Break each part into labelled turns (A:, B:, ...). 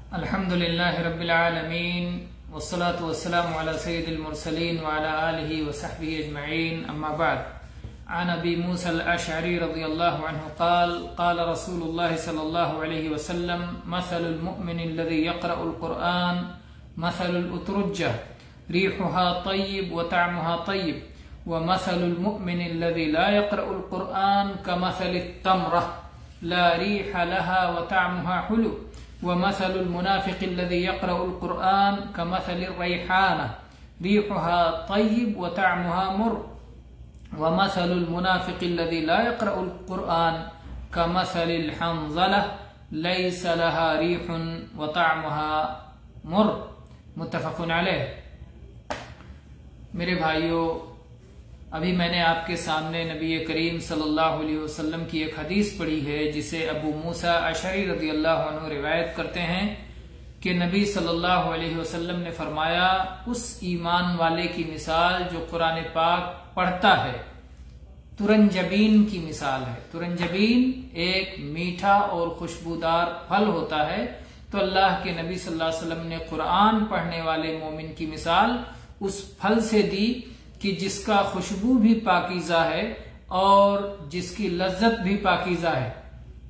A: अल्हम्दुलिल्लाहि रब्बिल आलमीन वस्सलातु वस्सलामु अला सय्यिदिल मुरसलीन व अला आलिहि व सहबिहि अजमईन अम्मा बाद। अन अबी मूसा अल-अशअरी रज़ियल्लाहु अन्हु क़ाल क़ाल रसूलुल्लाह सल्लल्लाहु अलैहि वसल्लम मसलुल मुमिन अल्लज़ी यक़रउल क़ुरआन मसलुल उतरुज्जह रीहुहा तय्यिब व तअमुहा तय्यिब व मसलुल मुमिन अल्लज़ी ला यक़रउल क़ुरआन कमसलित तमरह ला रीहा लहा व तअमुहा हुलू व मसलुल मुनाफ़िक़ि अल्लज़ी यक़रउल क़ुरआन कमसलिर रैहानह रीहुहा तय्यिब व तअमुहा मुर व मसलुल मुनाफ़िक़ि अल्लज़ी ला यक़रउल क़ुरआन कमसलिल हंज़लह लैसा लहा रीहुन व तअमुहा मुर। मुत्तफ़क़ुन अलैह। मेरे भाइयों, अभी मैंने आपके सामने नबी करीम सल्लल्लाहु अलैहि वसल्लम की एक हदीस पढ़ी है जिसे अबू मूसा अशअरी रज़ियल्लाहु अन्हु रिवायत करते हैं कि नबी सल्लल्लाहु अलैहि वसल्लम ने फरमाया, उस ईमान वाले की मिसाल जो कुरान पाक पढ़ता है तुरंजबीन की मिसाल है। तुरंजबीन एक मीठा और खुशबूदार फल होता है। तो अल्लाह के नबी सल्लल्लाहु अलैहि वसल्लम ने कुरान पढ़ने वाले मोमिन की मिसाल उस फल से दी कि जिसका खुशबू भी पाकीज़ा है और जिसकी लज्जत भी पाकीज़ा है।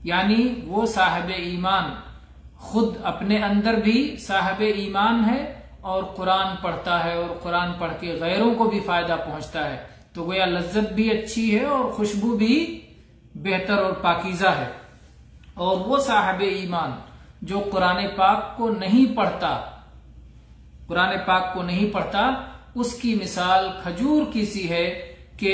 A: यानी वो साहिब ईमान खुद अपने अंदर भी साहिब ईमान है और कुरान पढ़ता है और कुरान पढ़ के गैरों को भी फायदा पहुंचता है। तो गोया लज्जत भी अच्छी है और खुशबू भी बेहतर और पाकीज़ा है। और वो साहिब ईमान जो कुरान पाक को नहीं पढ़ता, कुरान पाक को नहीं पढ़ता, उसकी मिसाल खजूर की सी है कि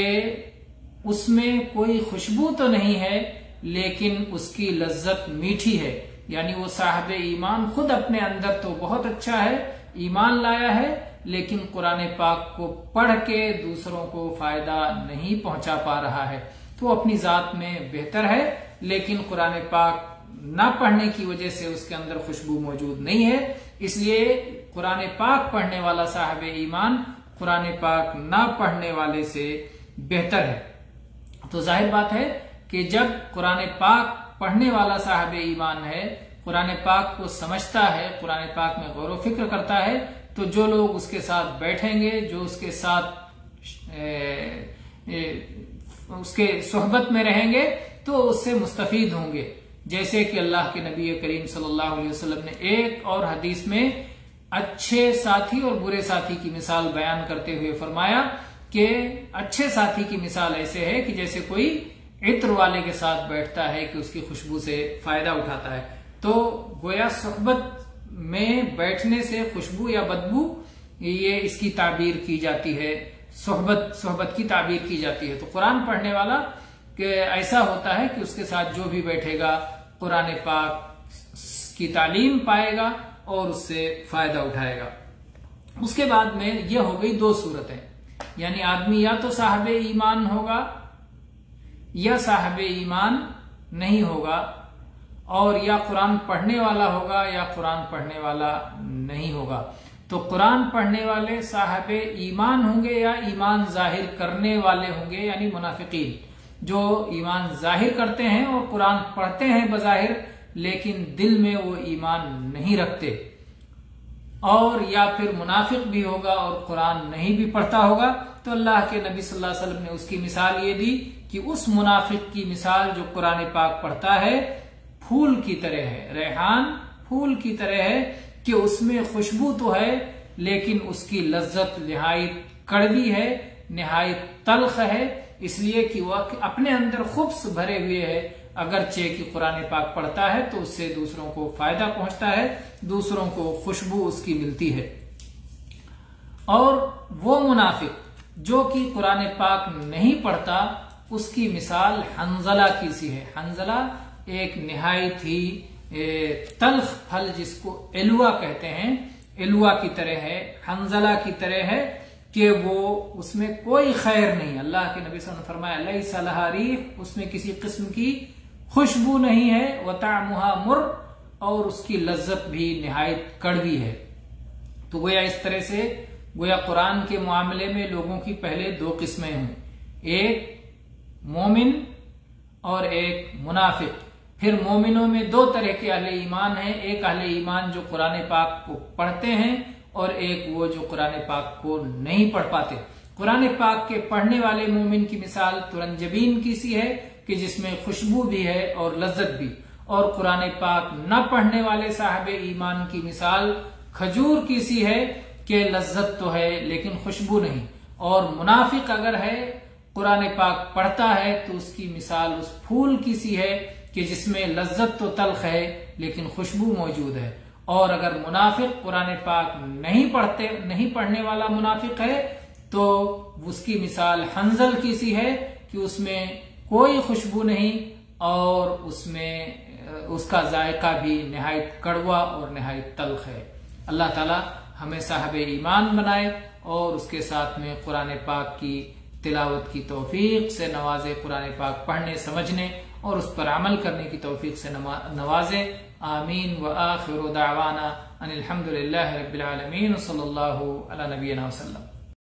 A: उसमें कोई खुशबू तो नहीं है लेकिन उसकी लज्जत मीठी है। यानी वो साहिब ईमान खुद अपने अंदर तो बहुत अच्छा है, ईमान लाया है, लेकिन कुरान पाक को पढ़ के दूसरों को फायदा नहीं पहुंचा पा रहा है। तो अपनी जात में बेहतर है लेकिन कुरान पाक ना पढ़ने की वजह से उसके अंदर खुशबू मौजूद नहीं है। इसलिए कुरान पाक पढ़ने वाला साहिब ईमान कुरान पाक ना पढ़ने वाले से बेहतर है। तो जाहिर बात है कि जब कुरान पाक पढ़ने वाला साहिब ईमान है, कुरान पाक को समझता है, कुरान पाक में गौर व फिक्र करता है, तो जो लोग उसके साथ बैठेंगे, जो उसके साथ उसके सोहबत में रहेंगे, तो उससे मुस्तफीद होंगे। जैसे कि अल्लाह के नबी करीम सल्लल्लाहु अलैहि वसल्लम ने एक और हदीस में अच्छे साथी और बुरे साथी की मिसाल बयान करते हुए फरमाया कि अच्छे साथी की मिसाल ऐसे है कि जैसे कोई इत्र वाले के साथ बैठता है कि उसकी खुशबू से फायदा उठाता है। तो गोया सोहबत में बैठने से खुशबू या बदबू, ये इसकी ताबीर की जाती है, सोहबत की ताबीर की जाती है। तो कुरान पढ़ने वाला कि ऐसा होता है कि उसके साथ जो भी बैठेगा कुरान पाक की तालीम पाएगा और उससे फायदा उठाएगा। उसके बाद में यह हो गई दो सूरतें, यानी आदमी या तो साहिब ईमान होगा या साहिब ईमान नहीं होगा, और या कुरान पढ़ने वाला होगा या कुरान पढ़ने वाला नहीं होगा। तो कुरान पढ़ने वाले साहिब ईमान होंगे या ईमान जाहिर करने वाले होंगे, यानी मुनाफिकीन जो ईमान जाहिर करते हैं और कुरान पढ़ते हैं बजाहिर, लेकिन दिल में वो ईमान नहीं रखते। और या फिर मुनाफिक भी होगा और कुरान नहीं भी पढ़ता होगा। तो अल्लाह के नबी सल्लल्लाहु अलैहि वसल्लम ने उसकी मिसाल ये दी कि उस मुनाफिक की मिसाल जो कुरान पाक पढ़ता है फूल की तरह है, रेहान फूल की तरह है कि उसमें खुशबू तो है लेकिन उसकी लज्जत निहायत कड़वी है, निहायत तल्ख है, इसलिए कि वह अपने अंदर खुब्स भरे हुए है। अगरचे कि कुरान पाक पढ़ता है तो उससे दूसरों को फायदा पहुंचता है, दूसरों को खुशबू उसकी मिलती है। और वो मुनाफिक जो कि कुरान पाक नहीं पढ़ता, उसकी मिसाल हंजला की सी है। हंजला एक निहायत ही तल्ख फल जिसको एलुआ कहते हैं, एलुआ की तरह है, हंजला की तरह है कि वो उसमें कोई खैर नहीं। अल्लाह के नबी सल्लल्लाहु अलैहि वसल्लम ने फरमाया लैसा लहा रीह, उसमें किसी किस्म की खुशबू नहीं है, व तअमुहा मुर, और उसकी लज्जत भी निहायत कड़वी है। तो गोया इस तरह से गोया कुरान के मामले में लोगों की पहले दो किस्में हुई, एक मोमिन और एक मुनाफिक। फिर मोमिनों में दो तरह के अहले ईमान हैं, एक अहले ईमान जो कुरान पाक को पढ़ते हैं और एक वो जो कुरान पाक को नहीं पढ़ पाते। कुरान पाक के पढ़ने वाले मोमिन की मिसाल तुरंजबीन की सी है कि जिसमें खुशबू भी है और लज्जत भी, और कुरान पाक न पढ़ने वाले साहब ईमान की मिसाल खजूर की सी है कि लज्जत तो है लेकिन खुशबू नहीं। और मुनाफिक अगर है कुरान पाक पढ़ता है तो उसकी मिसाल उस फूल की सी है कि जिसमें लज्जत तो तल्ख है लेकिन खुशबू मौजूद है। और अगर मुनाफिक कुरान पाक नहीं पढ़ने वाला मुनाफिक है तो उसकी मिसाल हंजल की सी है कि उसमें कोई खुशबू नहीं और उसमें उसका जायका भी निहायत कड़वा और निहायत तल्ख है। अल्लाह ताला हमें साहब ईमान बनाए और उसके साथ में कुरान पाक की तिलावत की तौफीक से नवाजे, कुरान पाक पढ़ने समझने और उस पर अमल करने की तौफीक से नवाजे। आमीन व आखिरु दावाना अनिल हम्दुलिल्लाहि रब्बिल आलमीन सल्लल्लाहु अला नबियिना वसल्लम।